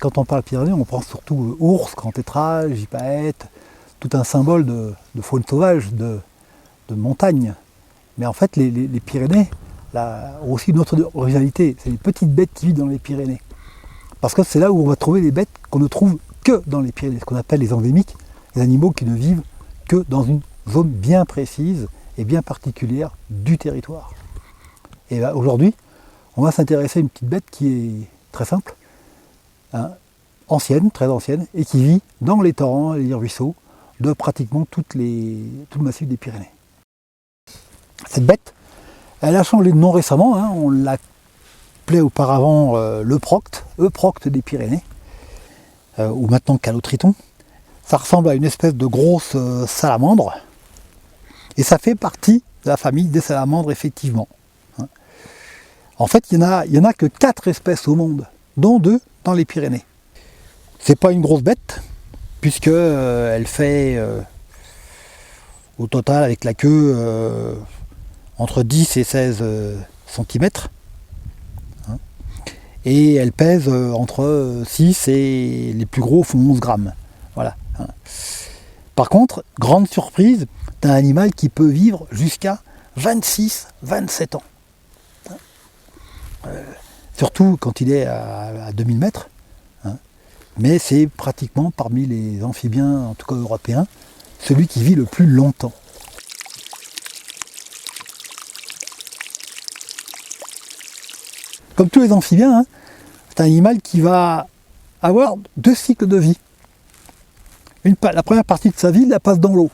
quand on parle Pyrénées, on pense surtout ours, grand tétrage, gypaète, tout un symbole de faune sauvage, de montagne. Mais en fait, les Pyrénées ont aussi une autre originalité. C'est les petites bêtes qui vivent dans les Pyrénées. Parce que c'est là où on va trouver les bêtes qu'on ne trouve que dans les Pyrénées, ce qu'on appelle les endémiques, les animaux qui ne vivent que dans une zone bien précise et bien particulière du territoire. Et aujourd'hui, on va s'intéresser à une petite bête qui est très simple, ancienne, très ancienne, et qui vit dans les torrents et les ruisseaux de pratiquement tout le massif des Pyrénées. Cette bête, elle a changé de nom récemment, on l'appelait auparavant Euprocte des Pyrénées, ou maintenant Calotryton. Ça ressemble à une espèce de grosse salamandre, et ça fait partie de la famille des salamandres, effectivement. En fait, il n'y en a que 4 espèces au monde, dont 2 dans les Pyrénées. C'est pas une grosse bête, puisque elle fait au total avec la queue entre 10 et 16 cm. Et elle pèse entre 6 et les plus gros font 11 grammes. Voilà. Par contre, grande surprise, c'est un animal qui peut vivre jusqu'à 26-27 ans. Surtout quand il est à 2000 mètres. Mais c'est pratiquement parmi les amphibiens, en tout cas européens, celui qui vit le plus longtemps. Comme tous les amphibiens, c'est un animal qui va avoir 2 cycles de vie. La première partie de sa vie, il la passe dans l'eau.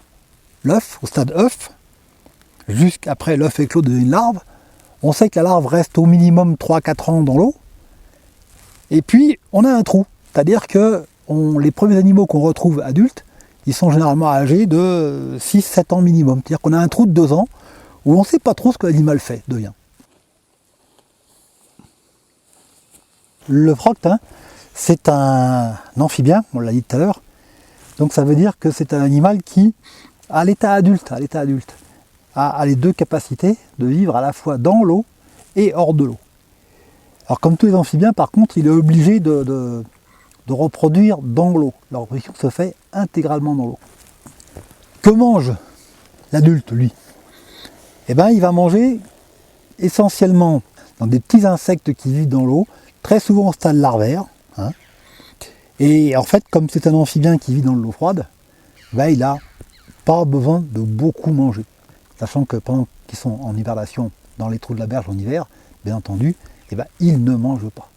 L'œuf, au stade œuf, jusqu'après l'œuf éclos devient une larve. On sait que la larve reste au minimum 3-4 ans dans l'eau. Et puis, on a un trou. C'est-à-dire que les premiers animaux qu'on retrouve adultes, ils sont généralement âgés de 6-7 ans minimum. C'est-à-dire qu'on a un trou de 2 ans où on ne sait pas trop ce que l'animal devient. Le procte, c'est un amphibien, on l'a dit tout à l'heure. Donc ça veut dire que c'est un animal qui, à l'état adulte, a les 2 capacités de vivre à la fois dans l'eau et hors de l'eau. Alors comme tous les amphibiens, par contre, il est obligé de reproduire dans l'eau. La reproduction se fait intégralement dans l'eau. Que mange l'adulte, lui? Eh bien, il va manger essentiellement dans des petits insectes qui vivent dans l'eau, très souvent au stade larvaire. Et en fait, comme c'est un amphibien qui vit dans l'eau froide, il n'a pas besoin de beaucoup manger. Sachant que pendant qu'ils sont en hibernation dans les trous de la berge en hiver, bien entendu, ils ne mangent pas.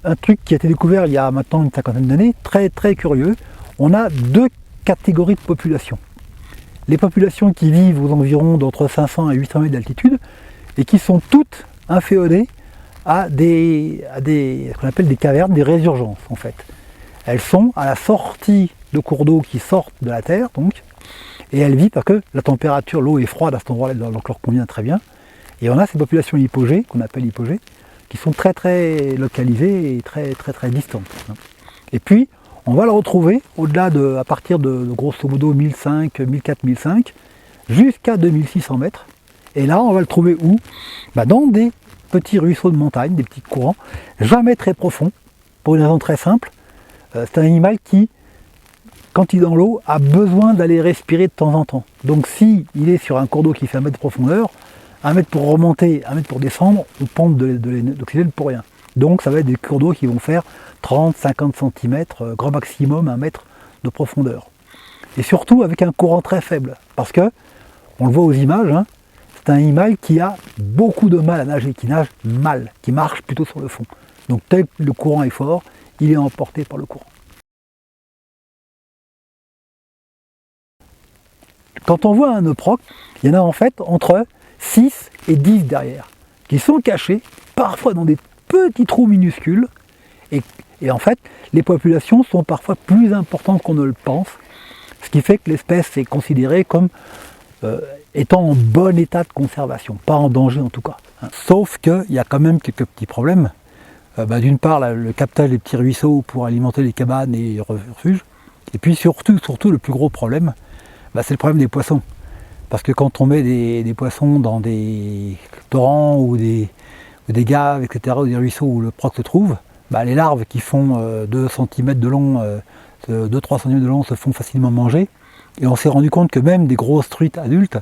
Un truc qui a été découvert il y a maintenant une 50aine d'années, très très curieux, on a 2 catégories de populations. Les populations qui vivent aux environs d'entre 500 et 800 mètres d'altitude et qui sont toutes inféodées à ce qu'on appelle des cavernes, des résurgences en fait. Elles sont à la sortie de cours d'eau qui sortent de la terre, donc, et elles vivent parce que la température, l'eau est froide à cet endroit-là, donc leur convient très bien. Et on a ces populations hypogées, qu'on appelle hypogées, qui sont très très localisées et très très très distantes. Et puis, on va le retrouver au-delà à partir de grosso modo 1005, 1004, 1005, jusqu'à 2600 mètres. Et là, on va le trouver où? Dans des petits ruisseaux de montagne, des petits courants, jamais très profonds, pour une raison très simple. C'est un animal qui, quand il est dans l'eau, a besoin d'aller respirer de temps en temps. Donc si il est sur un cours d'eau qui fait 1 mètre de profondeur, 1 mètre pour remonter, 1 mètre pour descendre, on pompe de l'oxygène pour rien. Donc ça va être des cours d'eau qui vont faire 30-50 cm, grand maximum 1 mètre de profondeur. Et surtout avec un courant très faible, parce que, on le voit aux images, c'est un animal qui a beaucoup de mal à nager, qui nage mal, qui marche plutôt sur le fond. Donc tel que le courant est fort, il est emporté par le courant. Quand on voit un euprocte, il y en a en fait entre 6 et 10 derrière, qui sont cachés, parfois dans des petits trous minuscules, et en fait, les populations sont parfois plus importantes qu'on ne le pense, ce qui fait que l'espèce est considérée comme étant en bon état de conservation, pas en danger en tout cas. Sauf qu'il y a quand même quelques petits problèmes. D'une part, le captage des petits ruisseaux pour alimenter les cabanes et les refuges, et puis surtout le plus gros problème, c'est le problème des poissons. Parce que quand on met des poissons dans des torrents ou des gaves, etc., ou des ruisseaux où le proc se trouve, les larves qui font 2 cm de long, 2-3 cm de long se font facilement manger. Et on s'est rendu compte que même des grosses truites adultes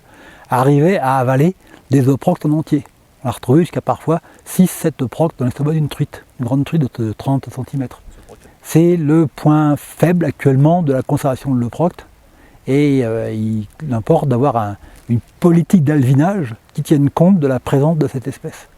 arrivaient à avaler des oeufs en entier. On a retrouvé jusqu'à parfois 6-7 oeufs dans l'estomac d'une truite, une grande truite de 30 cm. C'est le point faible actuellement de la conservation de l'euprocte. Et il importe d'avoir une politique d'alvinage qui tienne compte de la présence de cette espèce.